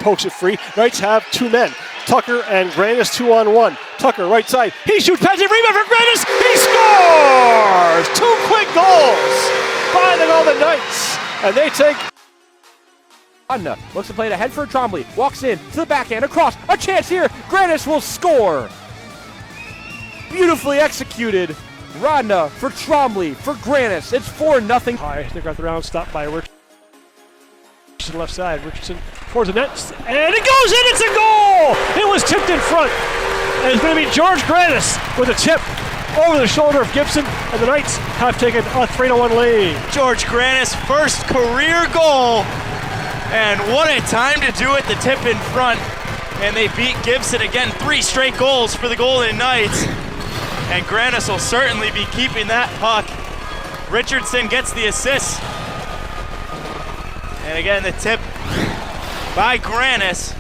pokes it free. Knights have two men. Tucker and Grannis 2-on-1. Tucker, right side. He shoots past it. Rebound for Grannis. He scores! 2 quick goals by the Golden Knights. And they take... Anna looks to play it ahead for Trombley. Walks in to the backhand, across. A chance here. Grannis will score. Beautifully executed. Rodna for Trombley, for Grannis. It's 4-0. High, they got the round stopped by Richardson. Left side, Richardson towards the net, and it goes in, it's a goal! It was tipped in front, and it's going to be George Grannis with a tip over the shoulder of Gibson, and the Knights have taken a 3-1 lead. George Grannis' first career goal, and what a time to do it, the tip in front, and they beat Gibson again, 3 straight goals for the Golden Knights, and Grannis will certainly be keeping that puck. Richardson gets the assist. And again, the tip by Grannis.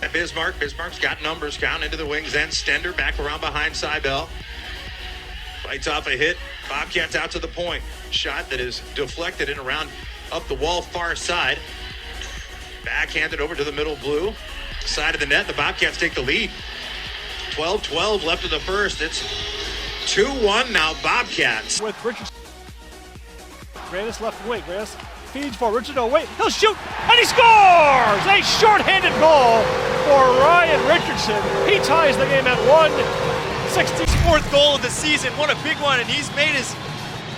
Bismarck's got numbers count into the wings, then Stender back around behind Seibel. Fights off a hit. Bobcats out to the point. Shot that is deflected and around up the wall far side. Backhanded over to the middle blue. Side of the net, the Bobcats take the lead. 12-12 left of the first. It's 2-1 now, Bobcats. With Richardson. Grannis left wing. Grannis feeds for Richardson. Oh, wait, he'll shoot, and he scores! A shorthanded goal for Ryan Richardson. He ties the game at 1-60. 4th goal of the season. What a big one, and he's made his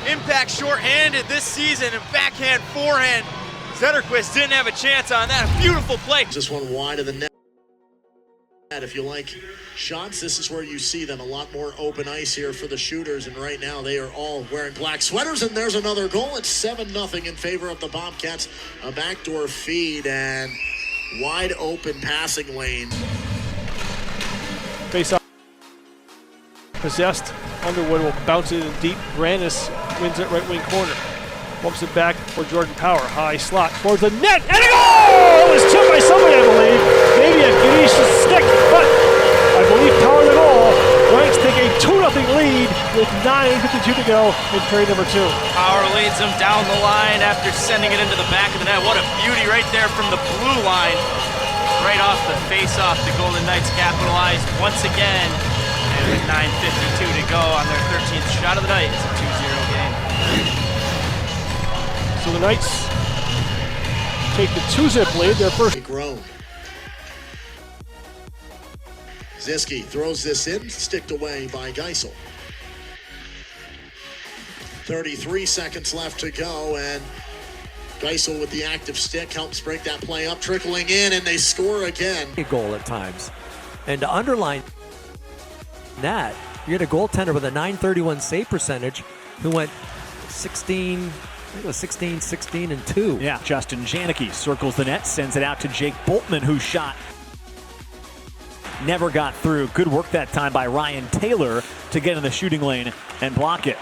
impact shorthanded this season. And backhand, forehand. Zetterquist didn't have a chance on that. A beautiful play. Just one wide of the net. If you like shots, this is where you see them. A lot more open ice here for the shooters, and right now they are all wearing black sweaters, and there's another goal. It's 7-0 in favor of the Bobcats. A backdoor feed and wide open passing lane. Face off. Possessed. Underwood will bounce it in deep. Grannis wins it right wing corner. Bumps it back for Jordan Power. High slot towards the net, and a goal! It was tipped by somebody, I believe. Maybe a Ganish's stick, but I believe Power the goal. Knights take a 2-0 lead with 9:52 to go in period number 2. Power leads them down the line after sending it into the back of the net. What a beauty right there from the blue line. Right off the face-off, the Golden Knights capitalized once again. And with 9:52 to go on their 13th shot of the night, it's a 2-0 game. So the Knights take the 2-zip lead, their first. Grown. Ziski throws this in, sticked away by Geisel. 33 seconds left to go, and Geisel with the active stick helps break that play up, trickling in, and they score again. A goal at times. And to underline that, you get a goaltender with a .931 save percentage who went 16, and 2. Yeah, Justin Janicki circles the net, sends it out to Jake Boltman, who shot. Never got through. Good work that time by Ryan Taylor to get in the shooting lane and block it.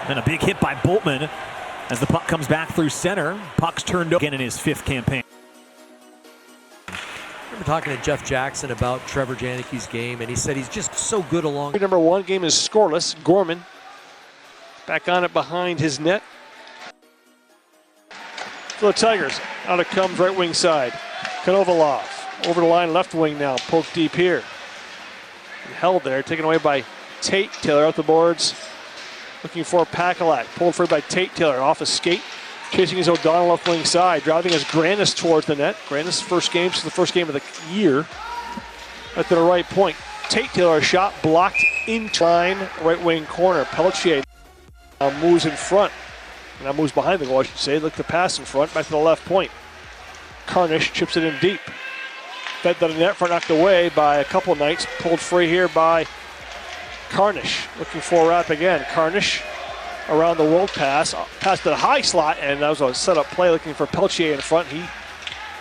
And a big hit by Boltman as the puck comes back through center. Puck's turned again in his 5th campaign. I remember talking to Jeff Jackson about Trevor Janicki's game, and he said he's just so good along. Number 1 game is scoreless. Gorman back on it behind his net. For the Tigers, out it comes right wing side. Konovalov over the line, left wing now, poked deep here. Held there, taken away by Tate. Taylor out the boards, looking for Vaculik. Pulled free by Tate. Taylor off a skate, chasing his O'Donnell left wing side. Driving his Grannis towards the net. Grannis' first game, so the first game of the year. At the right point, Tate Taylor, a shot blocked in line, right wing corner. Pelletier moves in front. Now moves behind the goal, I should say. Look to pass in front, back to the left point. Carnish chips it in deep. Fed to the net front, knocked away by a couple Knights. Pulled free here by Carnish. Looking for a wrap again. Carnish around the world pass. Pass to the high slot, and that was a set-up play looking for Pelletier in front. He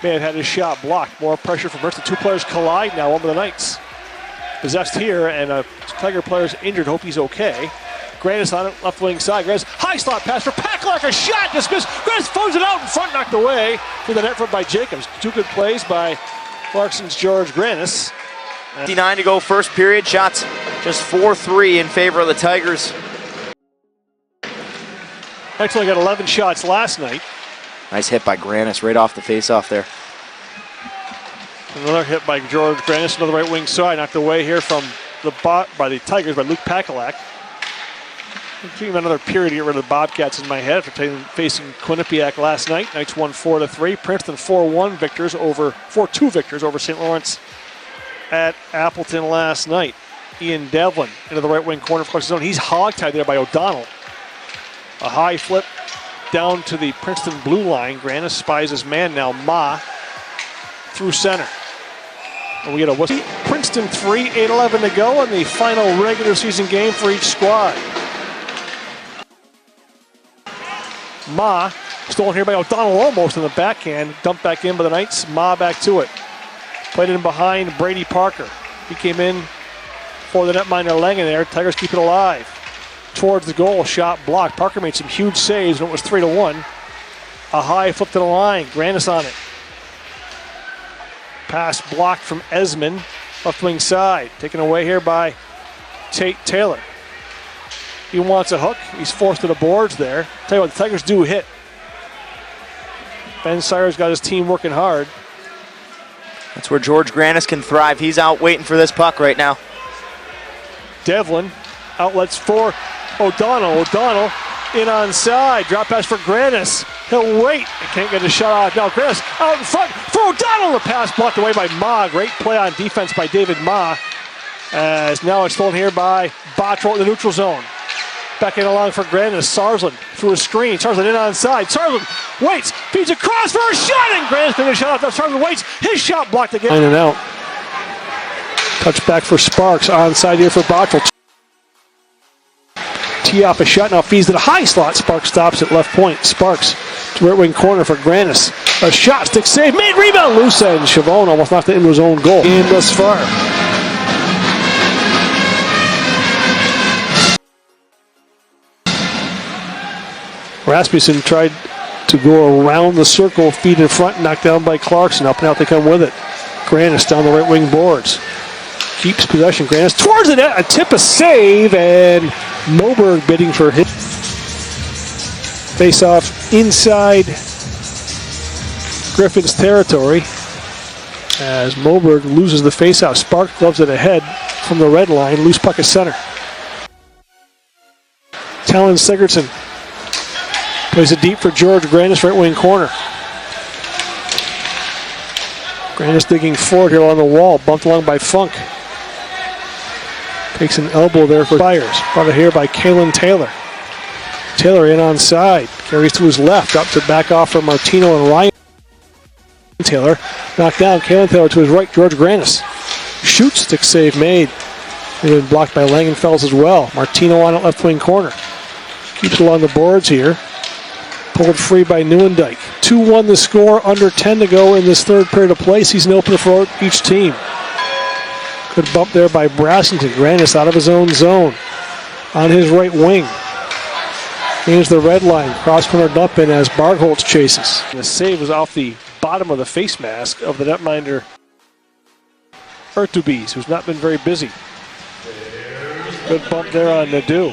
may have had his shot blocked. More pressure from Brist. The 2 players collide now, one of the Knights. Possessed here, and a Tiger player's injured. Hope he's okay. Grannis on it, left wing side. Grannis, high slot pass for Vaculik, a shot dismissed. Grannis phones it out in front, knocked away to the net front by Jacobs. 2 good plays by Clarkson's George Grannis. 59 to go, first period. Shots just 4-3 in favor of the Tigers. Actually got 11 shots last night. Nice hit by Grannis right off the face-off there. Another hit by George Grannis, another right wing side, knocked away here from by the Tigers by Luke Vaculik. I'm thinking another period to get rid of the Bobcats in my head after facing Quinnipiac last night. Knights won 4-3. Princeton 4-1 victors over 4-2 victors over St. Lawrence at Appleton last night. Ian Devlin into the right wing corner of Clarkson zone. He's hogtied there by O'Donnell. A high flip down to the Princeton blue line. Grannis spies his man now. Ma through center. And we get a whistle. Princeton 3, 8-11 to go in the final regular season game for each squad. Ma stolen here by O'Donnell almost in the backhand. Dumped back in by the Knights. Ma back to it. Played it in behind Brady Parker. He came in for the netminder Langen there. Tigers keep it alive. Towards the goal, shot blocked. Parker made some huge saves and it was 3-1. A high flip to the line. Grannis on it. Pass blocked from Esmond. Left wing side. Taken away here by Tate Taylor. He wants a hook. He's forced to the boards there. Tell you what, the Tigers do hit. Ben Sire's got his team working hard. That's where George Grannis can thrive. He's out waiting for this puck right now. Devlin outlets for O'Donnell. O'Donnell in onside. Drop pass for Grannis. He'll wait. He can't get a shot off. Now Grannis out in front for O'Donnell. The pass blocked away by Ma. Great play on defense by David Ma. As now it's stolen here by Bottrell in the neutral zone. Back in along for Grannis. Sarsland through a screen. Sarsland in onside. Sarsland waits. Feeds across for a shot. And Grannis can get a shot off. Now Sarsland waits. His shot blocked again. In and out. Touch back for Sparks. Onside here for Bottrell. Tee off a shot. Now feeds to the high slot. Sparks stops at left point. Sparks to right wing corner for Grannis. A shot. Stick save. Made rebound. Loose end. Chavone almost knocked it into his own goal. Game thus far. Rasmussen tried to go around the circle, feet in front, knocked down by Clarkson. Up and out they come with it. Grannis down the right wing boards. Keeps possession. Grannis towards the net. A tip, a save, and Moberg bidding for hit. Face off inside Griffin's territory as Moberg loses the face-off. Spark gloves it ahead from the red line. Loose puck at center. Talon Sigurdsson plays it deep for George Grannis, right wing corner. Grannis digging forward here along the wall, bumped along by Funk. Takes an elbow there for Byers. Brought it here by Kalen Taylor. Taylor in onside, carries to his left, up to back off for Martino and Ryan. Taylor knocked down. Kalen Taylor to his right. George Grannis shoots, stick save made. And then blocked by Langenfels as well. Martino on it, left wing corner. Keeps it along the boards here. Pulled free by Neuendijk. 2-1 the score, under 10 to go in this third period of play. Season opener for each team. Good bump there by Brassington. Grannis out of his own zone. On his right wing. Gains the red line. Cross corner dump in as Bargholtz chases. And the save was off the bottom of the face mask of the netminder Urtubis, who's not been very busy. Good bump there on Nadeau.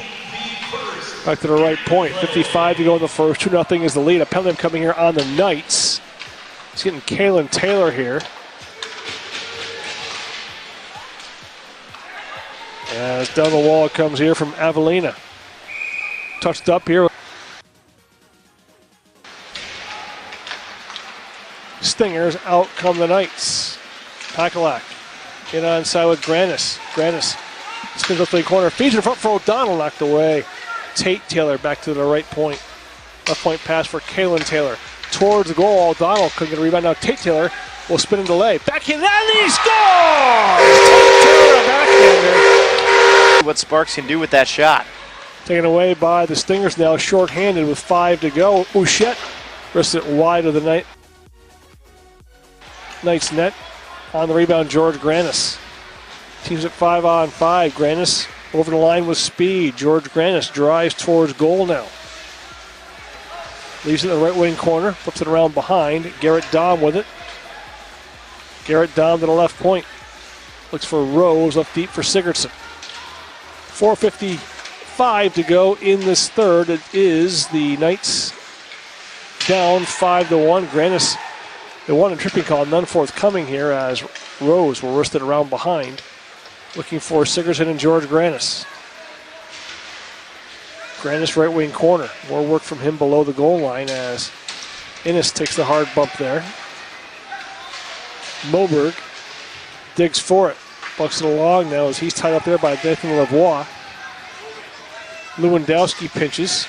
Back to the right point. 55 to go in the first. 2-0 is the lead. A penalty coming here on the Knights. He's getting Kalen Taylor here. As down the wall it comes here from Avellina. Touched up here. Stingers, out come the Knights. Vaculik in onside with Grannis. Grannis spins up to the corner. Feeds in front for O'Donnell, knocked away. Tate Taylor back to the right point. Left point pass for Kalen Taylor. Towards the goal, O'Donnell couldn't get a rebound. Now Tate Taylor will spin and delay. Backhand, and he scores! Tate Taylor, backhander. What Sparks can do with that shot. Taken away by the Stingers now, short-handed with 5 to go. Ouchette wrists it wide of the Knights net. On the rebound, George Grannis. Teams at 5-on-5. Grannis over the line with speed. George Grannis drives towards goal now. Leaves it in the right wing corner. Flips it around behind. Garrett Dahm with it. Garrett Dahm to the left point. Looks for Rose, left deep for Sigurdsson. 4:55 to go in this third. It is the Knights down 5-1. Grannis They wanted a tripping call, none forthcoming here as Rose were wristed around behind, looking for Sigerson and George Grannis. Grannis right wing corner. More work from him below the goal line as Innes takes the hard bump there. Moberg digs for it. Bucks it along now as he's tied up there by Nathan Lavoie. Lewandowski pinches.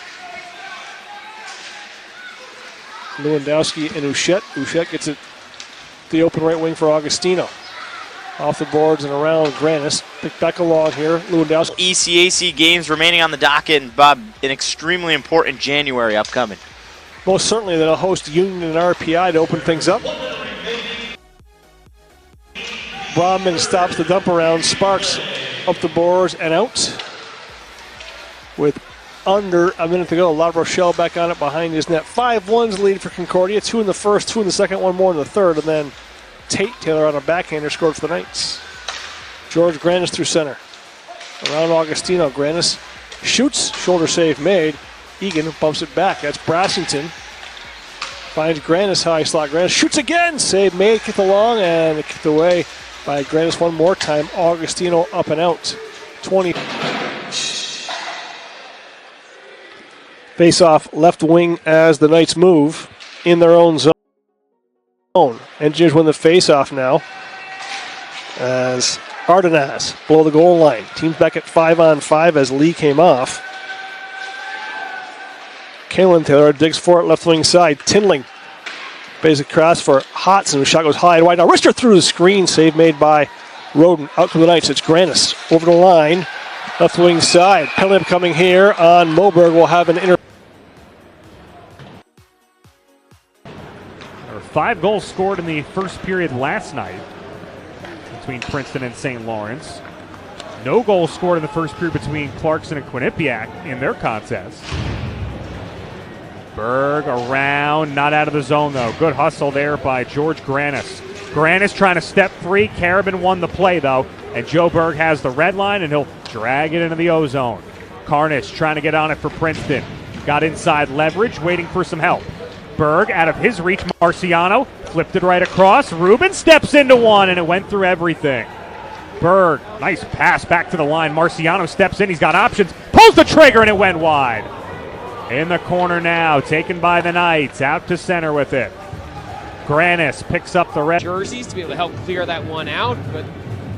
Lewandowski and Ouchette. Ouchette gets it the open right wing for Augustino. Off the boards and around Grannis. Pick back along here. Lewandowski. ECAC games remaining on the docket, and Bob, an extremely important January upcoming. Most certainly they'll host Union and RPI to open things up. Brahman stops the dump around. Sparks up the boards and out. With under a minute to go, La Rochelle back on it behind his net. 5-1's lead for Concordia. 2 in the first, 2 in the second, 1 more in the third. And then Tate Taylor on a backhander scored for the Knights. George Grannis through center. Around Augustino. Grannis shoots. Shoulder save made. Egan bumps it back. That's Brassington. Finds Grannis high slot. Grannis shoots again. Save made. Kicked along and kicked away by Grannis one more time. Augustino up and out. 20. Face off left wing as the Knights move in their own zone. Engineers win the face off now as Ardenaz below the goal line. Team's back at 5-on-5 as Lee came off. Kalen Taylor digs for it left wing side. Tindling basic cross for Hodson. The shot goes high and wide. Now wrister through the screen. Save made by Roden. Out to the Knights. It's Grannis over the line. Left wing side. Penalty coming here on Moberg. Will have an inter. There were 5 goals scored in the first period last night between Princeton and St. Lawrence. No goals scored in the first period between Clarkson and Quinnipiac in their contest. Berg around, not out of the zone though. Good hustle there by George Grannis. Grannis trying to step free. Carabin won the play though, and Joe Berg has the red line and he'll drag it into the O-zone. Carnish trying to get on it for Princeton. Got inside leverage, waiting for some help. Berg out of his reach. Marciano flipped it right across. Rubin steps into one and it went through everything. Berg, nice pass back to the line. Marciano steps in, he's got options. Pulls the trigger and it went wide. In the corner now, taken by the Knights. Out to center with it. Grannis picks up the red Jerseys to be able to help clear that one out, but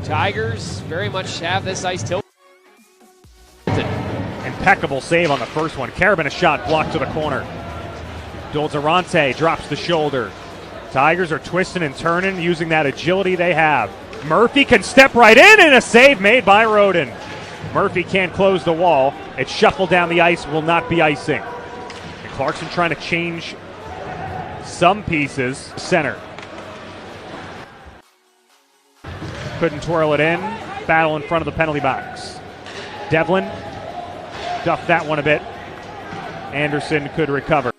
Tigers very much have this ice tilted. Impeccable save on the first one. Carabin a shot blocked to the corner. Dolzarante drops the shoulder. Tigers are twisting and turning, using that agility they have. Murphy can step right in and a save made by Roden. Murphy can't close the wall. It's shuffled down the ice, will not be icing. And Clarkson trying to change some pieces. Center. Couldn't twirl it in. Battle in front of the penalty box. Devlin duffed that one a bit. Anderson could recover.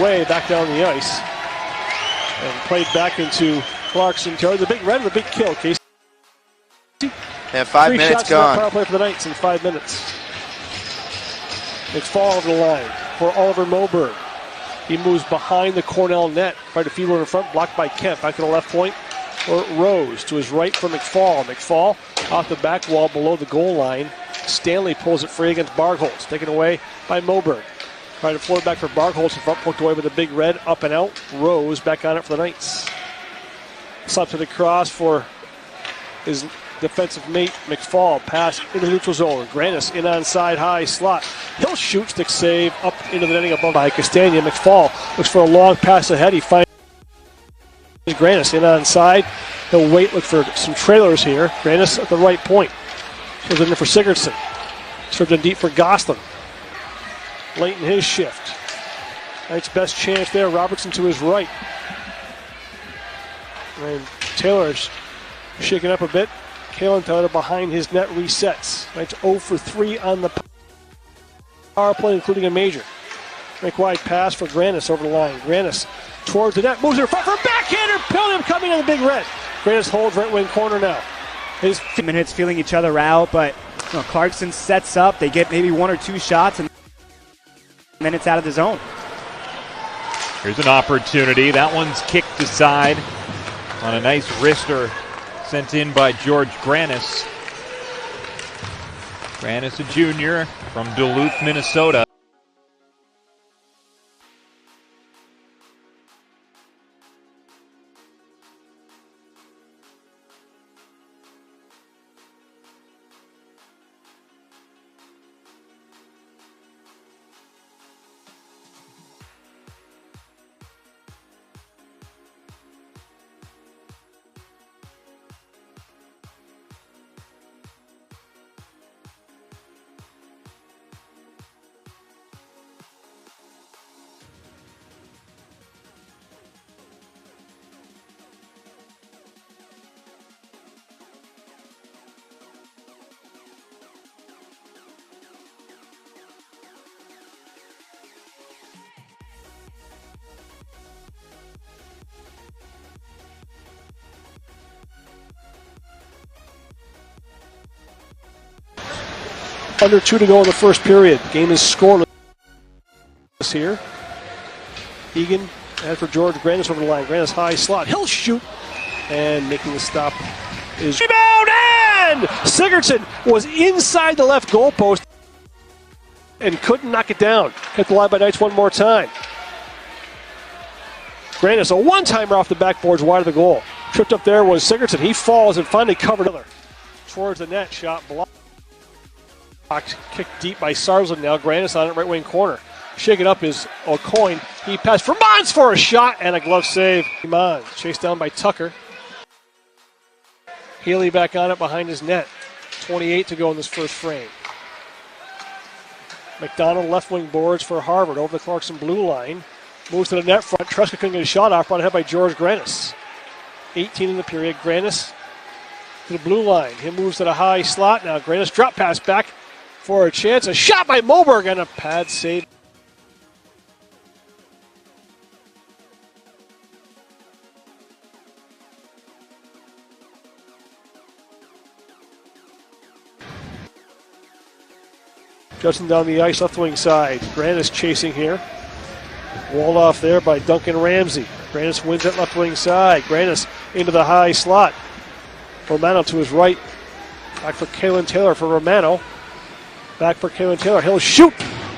away back down the ice. And played back into Clarkson. The big red and the big kill, Casey. Yeah, 5 3 minutes shots in that gone. power play for the Knights in 5 minutes. McFall over the line for Oliver Moberg. He moves behind the Cornell net. Tried to feed one in front, blocked by Kemp. Back to the left point for Rose. To his right for McFall. McFall off the back wall below the goal line. Stanley pulls it free against Bargholtz. Taken away by Moberg. Trying to float back for Bargholtz in front, poked away with the big red. Up and out. Rose back on it for the Knights. Slapped to the cross for his defensive mate, McFall. Pass into the neutral zone. Grannis in onside high slot. He'll shoot, stick save up into the netting above by Castagna. McFall looks for a long pass ahead. He finds Grannis in onside. He'll wait, look for some trailers here. Grannis at the right point. Goes in there for Sigurdsson. Served in deep for Gosselin. Late in his shift. Knight's best chance there. Robertson to his right. And Taylor's shaking up a bit. Kalen Taylor behind his net resets. Knights 0 for 3 on the power play, including a major. Make wide pass for Grannis over the line. Grannis towards the net, moves in front for a backhander. Pilliam coming on the big red. Grannis holds right wing corner now. His minutes feeling each other out, but Clarkson sets up. They get maybe 1 or 2 shots, and then it's out of the zone. Here's an opportunity. That one's kicked aside on a nice wrister sent in by George Grannis. Grannis, a junior from Duluth, Minnesota. Under 2 to go in the first period. Game is scoreless here. Egan ahead for George Grannis over the line. Grannis high slot. He'll shoot. And making the stop is rebound, and Sigurdsson was inside the left goalpost and couldn't knock it down. Hit the line by Knights one more time. Grannis, a one-timer off the backboards wide of the goal. Tripped up there was Sigurdsson. He falls and finally covered another. Towards the net, shot blocked. Kicked deep by Sarsland now. Grannis on it, right wing corner. Shaking up is O'Coin. He passed for Mons for a shot and a glove save. Mons chased down by Tucker. Healy back on it behind his net. 28 to go in this first frame. McDonald left wing boards for Harvard over the Clarkson blue line. Moves to the net front. Truska couldn't get a shot off. Brought ahead by George Grannis. 18 in the period. Grannis to the blue line. He moves to the high slot. Now Grannis drop pass back for a chance. A shot by Moberg and a pad save. Justin down the ice, left wing side. Grannis chasing here. Walled off there by Duncan Ramsey. Grannis wins at left wing side. Grannis into the high slot. Romano to his right. Back for Kalen Taylor for Romano. Back for Kalen Taylor. He'll shoot.